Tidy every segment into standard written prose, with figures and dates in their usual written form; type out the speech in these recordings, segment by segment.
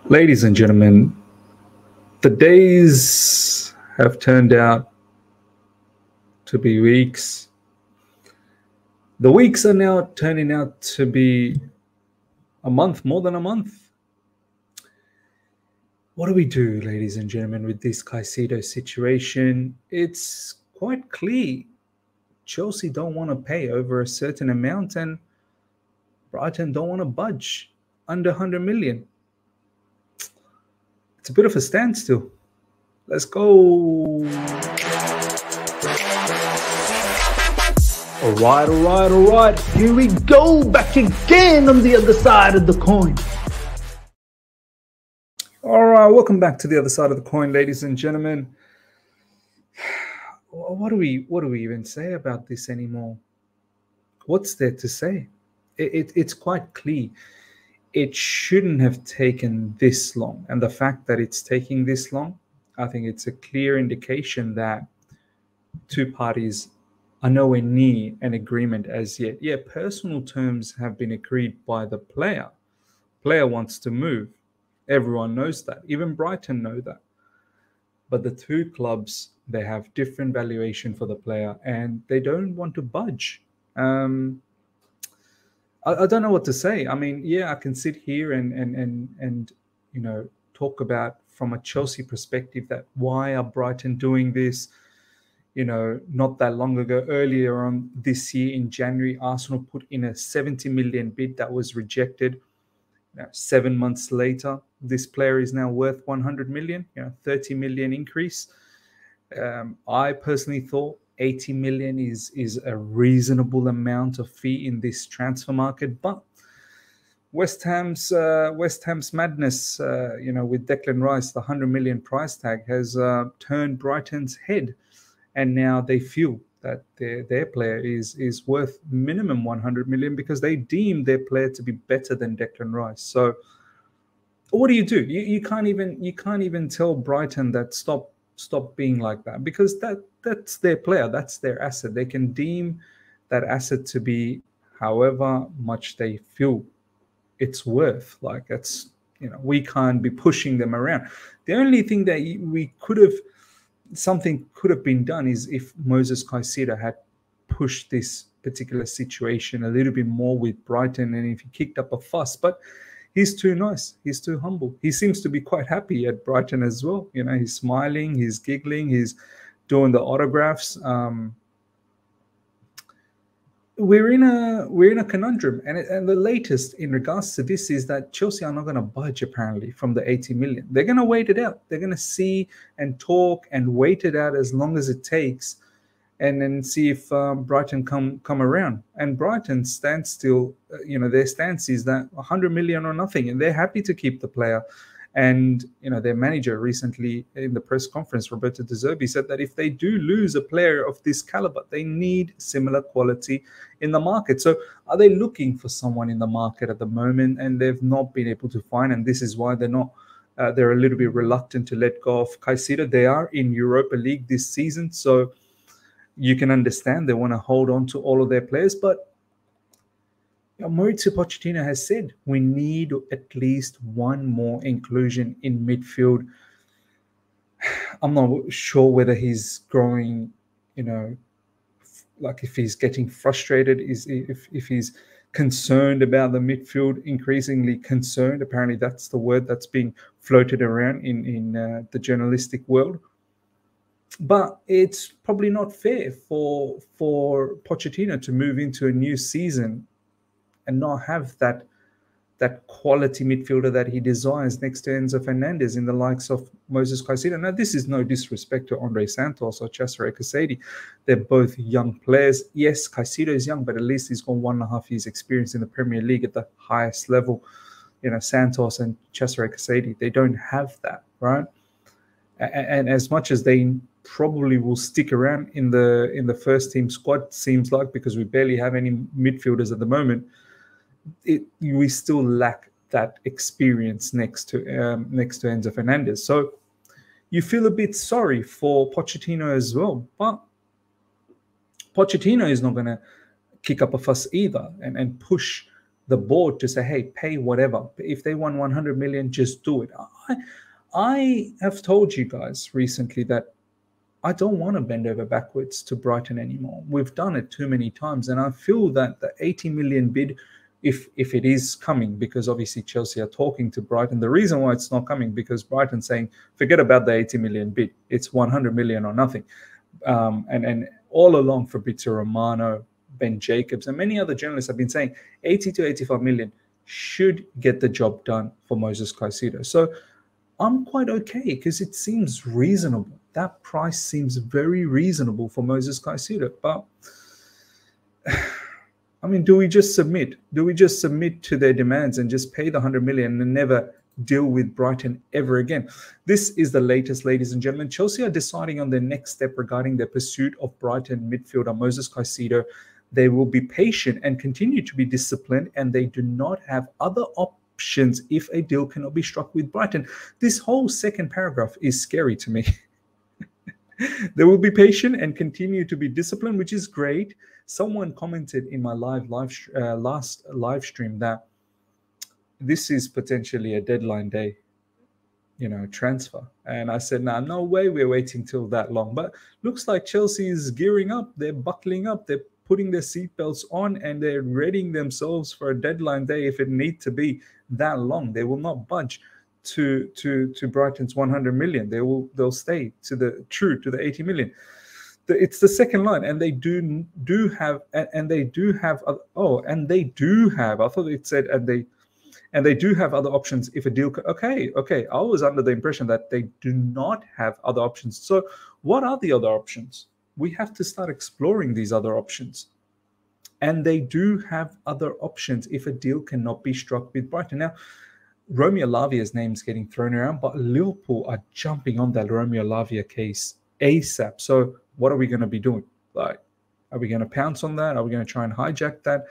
Ladies and gentlemen, the days have turned out to be weeks. The weeks are now turning out to be a month, more than a month. What do we do, ladies and gentlemen, with this Caicedo situation? It's quite clear. Chelsea don't want to pay over a certain amount, and Brighton don't want to budge under 100 million. It's a bit of a standstill. Let's go. All right. Here we go, back again on the other side of the coin. All right, welcome back to the other side of the coin, ladies and gentlemen. What do we even say about this anymore? What's there to say? It's quite clear. It shouldn't have taken this long, and the fact that it's taking this long, I think it's a clear indication that two parties are nowhere near an agreement as yet. Yeah, personal terms have been agreed by the player. Player wants to move. Everyone knows that. Even Brighton know that. But the two clubs, they have different valuation for the player, and they don't want to budge. I don't know what to say. I mean, yeah, I can sit here and talk about from a Chelsea perspective that why are Brighton doing this? Not that long ago, earlier on this year in January, Arsenal put in a 70 million bid that was rejected. 7 months later, this player is now worth 100 million, 30 million increase. I personally thought 80 million is a reasonable amount of fee in this transfer market, but West Ham's madness, with Declan Rice, the 100 million price tag has turned Brighton's head, and now they feel that their player is worth minimum 100 million because they deem their player to be better than Declan Rice. So what do? You can't even tell Brighton that stop being like that, because that's their player, that's their asset. They can deem that asset to be however much they feel it's worth. Like, it's, we can't be pushing them around. The only thing that something could have been done is if Moisés Caicedo had pushed this particular situation a little bit more with Brighton, and if he kicked up a fuss. But he's too nice. He's too humble. He seems to be quite happy at Brighton as well. He's smiling, he's giggling, he's doing the autographs. We're in a conundrum, and the latest in regards to this is that Chelsea are not going to budge apparently from the 80 million. They're going to wait it out. They're going to see and talk and wait it out as long as it takes, and then see if Brighton come around. And Brighton stands still. Their stance is that 100 million or nothing, and they're happy to keep the player. And their manager recently in the press conference, Roberto De Zerbi, said that if they do lose a player of this caliber, they need similar quality in the market. So are they looking for someone in the market at the moment, and they've not been able to find? And this is why they're a little bit reluctant to let go of Caicedo. They are in Europa League this season, so you can understand they want to hold on to all of their players. But Mauricio Pochettino has said we need at least one more inclusion in midfield. I'm not sure whether he's growing, like if he's getting frustrated, if he's concerned about the midfield, increasingly concerned. Apparently that's the word that's being floated around in the journalistic world. But it's probably not fair for Pochettino to move into a new season and not have that quality midfielder that he desires next to Enzo Fernandez in the likes of Moisés Caicedo. Now, this is no disrespect to Andre Santos or Cesare Caicedo. They're both young players. Yes, Caicedo is young, but at least he's got 1.5 years experience in the Premier League at the highest level. Santos and Cesare Caicedo, they don't have that, right? And as much as they probably will stick around in the first team squad, seems like, because we barely have any midfielders at the moment, we still lack that experience next to Enzo Fernandez. So you feel a bit sorry for Pochettino as well. But Pochettino is not going to kick up a fuss either and push the board to say, hey, pay whatever. If they want 100 million, just do it. I have told you guys recently that I don't want to bend over backwards to Brighton anymore. We've done it too many times, and I feel that the 80 million bid, if it is coming, because obviously Chelsea are talking to Brighton. The reason why it's not coming, because Brighton's saying, forget about the 80 million bid. It's 100 million or nothing. And all along, Fabrizio Romano, Ben Jacobs, and many other journalists have been saying 80 to 85 million should get the job done for Moisés Caicedo. So I'm quite okay, because it seems reasonable. That price seems very reasonable for Moisés Caicedo. But I mean, do we just submit? Do we just submit to their demands and just pay the 100 million and never deal with Brighton ever again? This is the latest, ladies and gentlemen. Chelsea are deciding on their next step regarding their pursuit of Brighton midfielder Moisés Caicedo. They will be patient and continue to be disciplined, and they do not have other options if a deal cannot be struck with Brighton. This whole second paragraph is scary to me. They will be patient and continue to be disciplined, which is great. Someone commented in my last live stream that this is potentially a deadline day, transfer. And I said, nah, no way we're waiting till that long. But looks like Chelsea is gearing up. They're buckling up. They're putting their seatbelts on, and they're readying themselves for a deadline day if it needs to be that long. They will not budge to Brighton's 100 million. They'll stay true to the 80 million. It's the second line, and they do have I thought it said and they do have other options if a deal. Okay. I was under the impression that they do not have other options. So what are the other options? We have to start exploring these other options. And they do have other options if a deal cannot be struck with Brighton. Now, Romeo Lavia's name is getting thrown around, but Liverpool are jumping on that Romeo Lavia case ASAP. So what are we going to be doing? Like, are we going to pounce on that? Are we going to try and hijack that?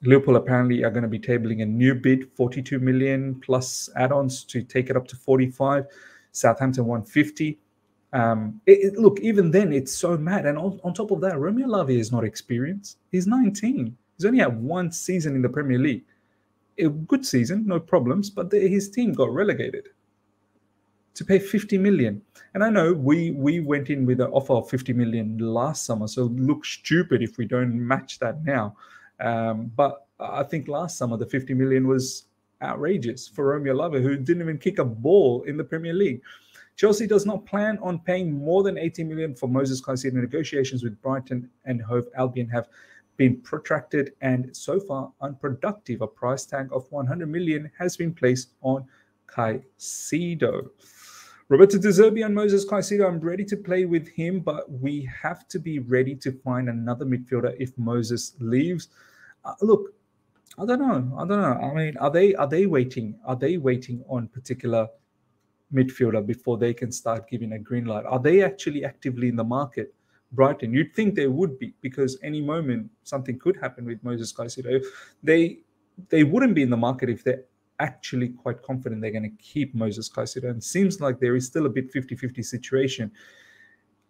Liverpool apparently are going to be tabling a new bid, 42 million plus add-ons to take it up to 45. Southampton 150. Look, even then, it's so mad. And on top of that, Romeo Lavia is not experienced. He's 19. He's only had one season in the Premier League. A good season, no problems, but his team got relegated to pay 50 million. And I know we went in with an offer of 50 million last summer, so it looks stupid if we don't match that now. But I think last summer, the 50 million was outrageous for Romeo Lavia, who didn't even kick a ball in the Premier League. Chelsea does not plan on paying more than 80 million for Moisés Caicedo. Negotiations with Brighton and Hove Albion have been protracted and so far unproductive. A price tag of 100 million has been placed on Caicedo. Roberto De Zerbi and Moisés Caicedo, I'm ready to play with him, but we have to be ready to find another midfielder if Moisés leaves. Look, I don't know. I mean, are they waiting? Are they waiting on particular midfielder before they can start giving a green light? Are they actually actively in the market? Brighton, you'd think they would be, because any moment something could happen with Moisés Caicedo. They wouldn't be in the market if they're actually quite confident they're going to keep Moisés Caicedo. And it seems like there is still a bit 50-50 situation.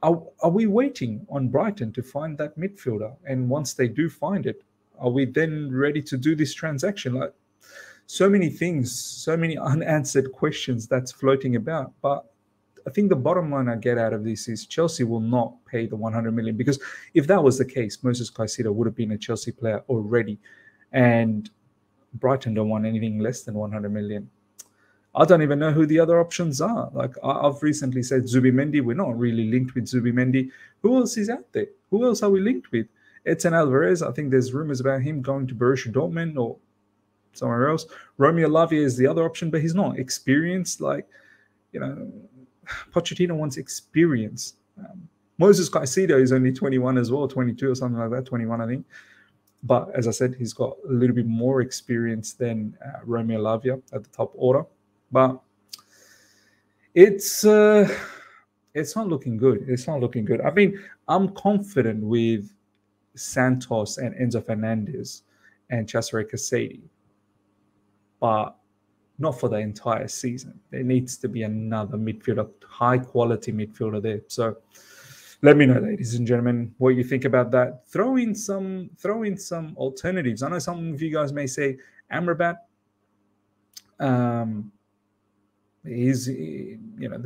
Are we waiting on Brighton to find that midfielder? And once they do find it, are we then ready to do this transaction? Like, so many things, so many unanswered questions that's floating about. But I think the bottom line I get out of this is Chelsea will not pay the 100 million, because if that was the case, Moisés Caicedo would have been a Chelsea player already. And Brighton don't want anything less than 100 million. I don't even know who the other options are. Like, I've recently said Zubimendi. We're not really linked with Zubimendi. Who else is out there? Who else are we linked with? Edson Alvarez. I think there's rumors about him going to Borussia Dortmund or somewhere else. Romeo Lavia is the other option, but he's not experienced. Like, Pochettino wants experience. Moisés Caicedo is only 21 as well, 22 or something like that, 21, I think. But as I said, he's got a little bit more experience than Romeo Lavia at the top order. But it's not looking good. It's not looking good. I mean, I'm confident with Santos and Enzo Fernandez and Cesare Cassetti, but not for the entire season. There needs to be another midfielder, high-quality midfielder there. So Let me know, ladies and gentlemen, what you think about that. Throw in some alternatives. I know some of you guys may say Amrabat. The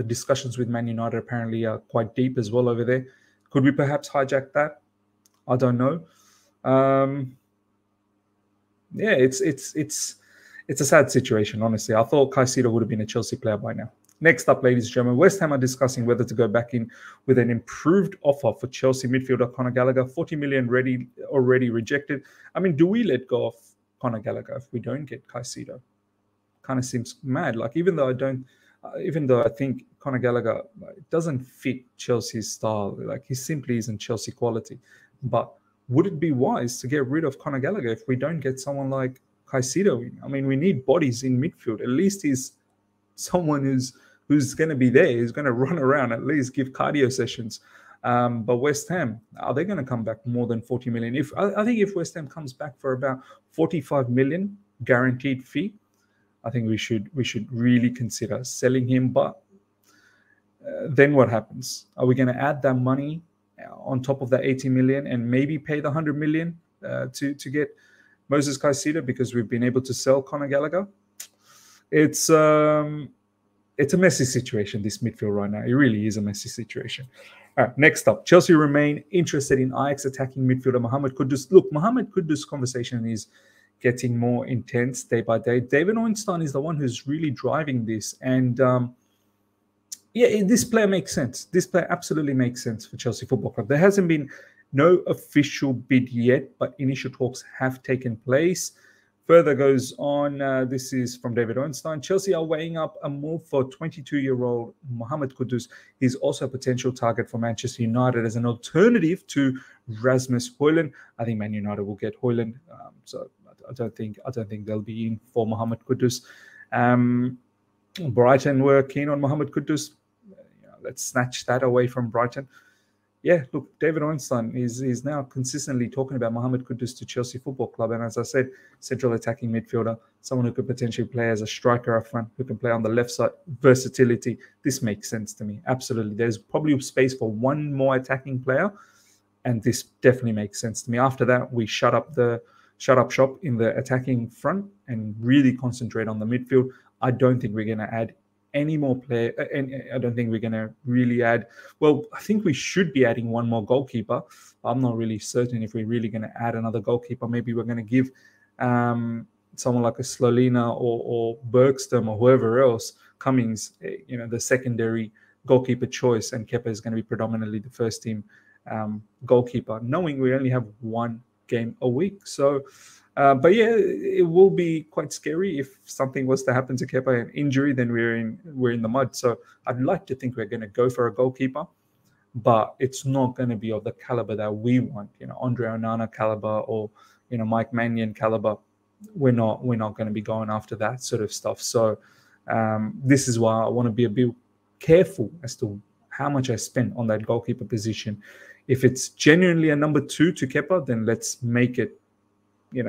discussions with Man United apparently are quite deep as well over there. Could we perhaps hijack that? I don't know. It's a sad situation, honestly. I thought Caicedo would have been a Chelsea player by now. Next up, ladies and gentlemen, West Ham are discussing whether to go back in with an improved offer for Chelsea midfielder Conor Gallagher. 40 million already rejected. I mean, do we let go of Conor Gallagher if we don't get Caicedo? Kind of seems mad. Like, even though I think Conor Gallagher doesn't fit Chelsea's style, like he simply isn't Chelsea quality. But would it be wise to get rid of Conor Gallagher if we don't get someone like Caicedo in? I mean, we need bodies in midfield. At least he's someone who's going to be there, who's going to run around, at least give cardio sessions. But West Ham, are they going to come back more than 40 million? I think if West Ham comes back for about 45 million guaranteed fee, I think we should really consider selling him. But then what happens? Are we going to add that money on top of that 80 million and maybe pay the 100 million to get Moisés Caicedo because we've been able to sell Conor Gallagher? It's a messy situation, this midfield right now. It really is a messy situation. All right, next up, Chelsea remain interested in Ajax attacking midfielder Mohammed Kudus. Look, Mohammed Kudus' conversation is getting more intense day by day. David Ornstein is the one who's really driving this. And this player makes sense. This player absolutely makes sense for Chelsea Football Club. There hasn't been no official bid yet, but initial talks have taken place. Further goes on, this is from David Ornstein. Chelsea are weighing up a move for 22-year-old Mohammed Kudus. He's also a potential target for Manchester United as an alternative to Rasmus Højlund. I think Man United will get Højlund, so I don't think they'll be in for Mohammed Kudus. Brighton were keen on Mohammed Kudus. Let's snatch that away from Brighton. Yeah, look, David Ornstein is now consistently talking about Mohammed Kudus to Chelsea Football Club. And as I said, central attacking midfielder, someone who could potentially play as a striker up front, who can play on the left side, versatility. This makes sense to me. Absolutely. There's probably space for one more attacking player. And this definitely makes sense to me. After that, we shut up shop in the attacking front and really concentrate on the midfield. I don't think we're going to add any more player, and I don't think we're going to really add. Well, I think we should be adding one more goalkeeper. I'm not really certain if we're really going to add another goalkeeper. Maybe we're going to give someone like a Slolina or Bergstrom or whoever else, Cummings, the secondary goalkeeper choice, and Kepa is going to be predominantly the first team goalkeeper, knowing we only have one game a week. So but yeah, it will be quite scary if something was to happen to Kepa, an injury, then we're in the mud. So I'd like to think we're going to go for a goalkeeper, but it's not going to be of the caliber that we want, Andre Onana caliber or Mike Mannion caliber. We're not going to be going after that sort of stuff. So this is why I want to be a bit careful as to how much I spend on that goalkeeper position. If it's genuinely a number 2 to Kepa, then let's make it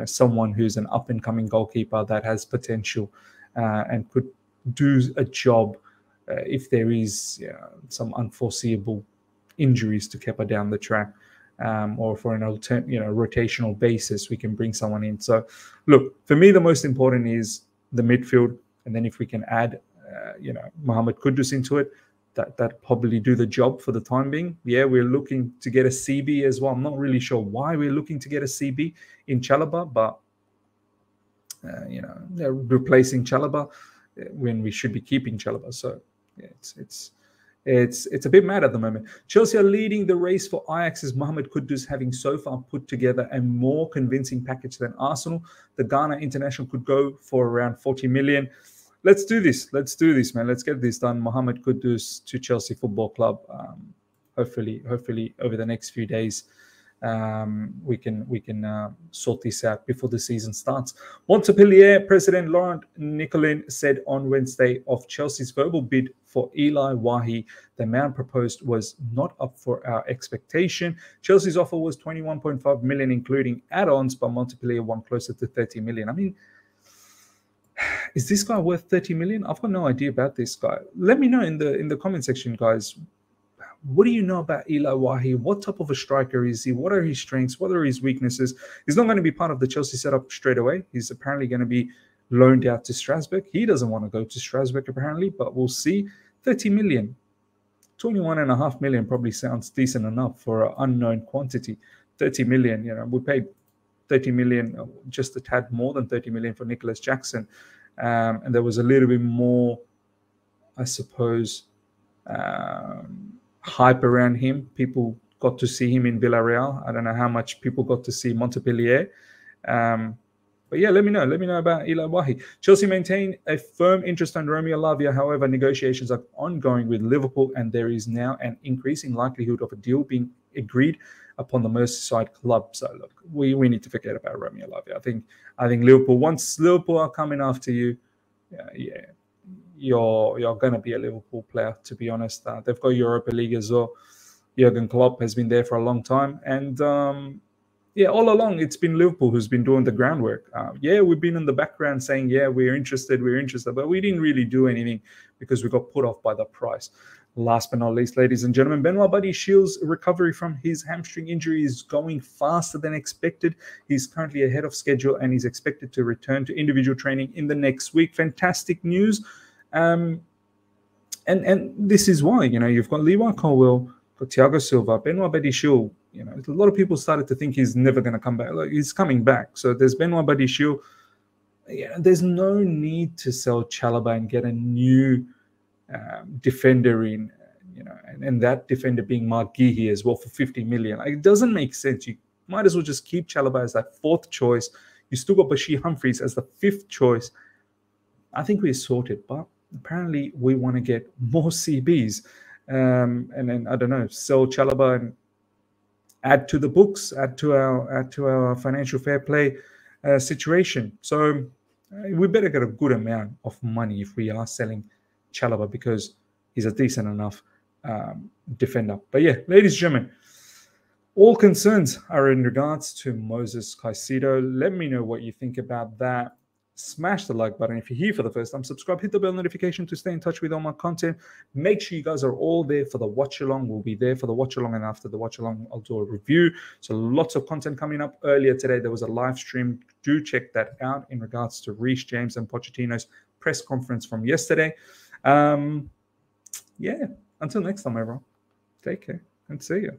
someone who's an up-and-coming goalkeeper that has potential and could do a job if there is some unforeseeable injuries to Kepa down the track, or for an rotational basis, we can bring someone in. So, look, for me, the most important is the midfield, and then if we can add, Mohammed Kudus into it, that probably do the job for the time being. Yeah, we're looking to get a CB as well. I'm not really sure why we're looking to get a CB in Chalobah, but they're replacing Chalobah when we should be keeping Chalobah. So yeah, it's a bit mad at the moment. Chelsea are leading the race for Ajax's Mohammed Kudus, having so far put together a more convincing package than Arsenal. The Ghana international could go for around 40 million. Let's do this, man. Let's get this done. Mohammed Kudus to Chelsea Football Club. Hopefully, over the next few days, we can sort this out before the season starts. Montpellier president Laurent Nicolin said on Wednesday of Chelsea's verbal bid for Eli Wahi, the amount proposed was not up for our expectation. Chelsea's offer was 21.5 million, including add-ons, but Montpellier won closer to 30 million. I mean, is this guy worth 30 million? I've got no idea about this guy. Let me know in the comment section, guys. what do you know about Eli Wahi? What type of a striker is he? What are his strengths? What are his weaknesses? He's not going to be part of the Chelsea setup straight away. He's apparently going to be loaned out to Strasbourg. He doesn't want to go to Strasbourg apparently, but we'll see. 30 million. 21.5 million probably sounds decent enough for an unknown quantity. 30 million, we paid 30 million, just a tad more than 30 million for Nicholas Jackson. And there was a little bit more, I suppose, hype around him. People got to see him in Villarreal. I don't know how much people got to see Montpellier. But yeah, let me know about Eli Wahi. Chelsea maintain a firm interest on Romeo Lavia. However, negotiations are ongoing with Liverpool, and there is now an increasing likelihood of a deal being agreed upon the Merseyside club. So look, we need to forget about Romeo Lavia. I think Liverpool, once Liverpool are coming after you, you're going to be a Liverpool player, to be honest. They've got Europa League as well. Jurgen Klopp has been there for a long time, and all along it's been Liverpool who's been doing the groundwork. We've been in the background saying, we're interested, but we didn't really do anything because we got put off by the price. Last but not least, ladies and gentlemen, Benoit Badiashile's recovery from his hamstring injury is going faster than expected. He's currently ahead of schedule and he's expected to return to individual training in the next week. Fantastic news. And this is why, you've got Levi Colwill, got Thiago Silva, Benoit Badiashile. A lot of people started to think he's never going to come back. He's coming back. So there's Benoit Badiashile. There's no need to sell Chalobah and get a new defender in, and that defender being Mark Guéhi as well for 50 million. It doesn't make sense. You might as well just keep Chalobah as that fourth choice. You still got Bashir Humphries as the fifth choice. I think we're sorted, but apparently we want to get more CBs. And then, I don't know, sell Chalobah and add to the books, add to our financial fair play situation. So we better get a good amount of money if we are selling Chalobah, because he's a decent enough defender. But yeah, ladies and gentlemen, all concerns are in regards to Moisés Caicedo. Let me know what you think about that. Smash the like button if you're here for the first time. Subscribe, hit the bell notification to stay in touch with all my content. Make sure you guys are all there for the watch along. We'll be there for the watch along, and after the watch along, I'll do a review. So lots of content coming up. Earlier today, there was a live stream. Do check that out in regards to Reece James and Pochettino's press conference from yesterday. Until next time, everyone. Take care and see you.